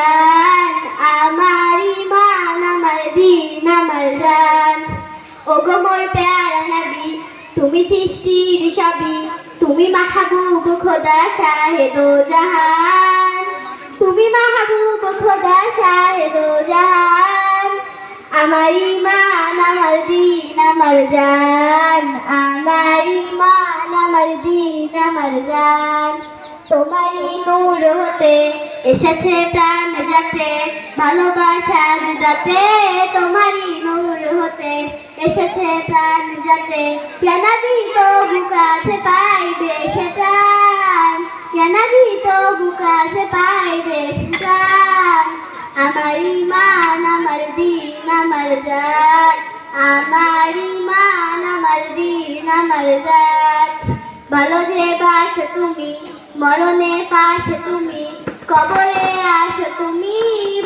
জান, আমার ঈমান আমার দ্বীন আমার জান। ওগো মোর প্যারা নবী, তুমি সৃষ্টির সবই, তুমি মাহবুব খোদা শাহেদো জাহান, তুমি মাহবুব খোদা শাহেদো জাহান। আমার ঈমান আমার দ্বীন আমার জান, আমার ঈমান আমার দ্বীন আমার জান। তোমারই নূর হতে এসেছে প্রাণ যাতে, ভালোবাসার যাতে তোমারই নূর হতে এসেছে প্রাণ যাতে। ইয়া নবী তবু কাছে পাইবে সে প্রাণ, ইয়া নবী তবু কাছে পাইবে সে প্রাণ। আমার ঈমান আমার দ্বীন আমার জান, আমার ঈমান আমার দ্বীন আমার জান। ভালো যে বাসো তুমি, মরণে পাশে তুমি, কবরে আসো তুমি।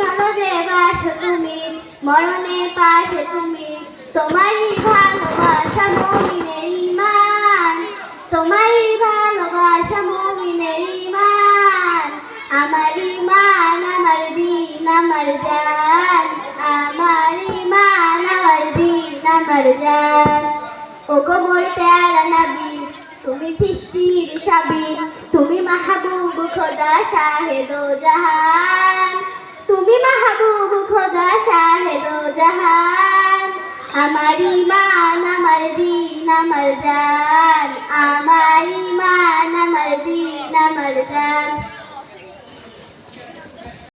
ভালো যে বাসো তুমি, মরণে পাশে তুমি, তোমারই ভালোবাসা মুমিনের ঈমান, তোমারই ভালোবাসা মুমিনের ঈমান। আমার ঈমান আমার দ্বীন আমার জান, আমার ঈমান আমার দ্বীন আমার জান। ওগো মোর প্যারা নবী, তুমি সৃষ্টির সবই, তুমি মাহবুব খোদা শাহেদো জাহান, তুমি মাহবুব খোদা শাহেদো জাহান। আমার ঈমান আমার দ্বীন আমার জান, আমার ঈমান আমার দ্বীন আমার জান।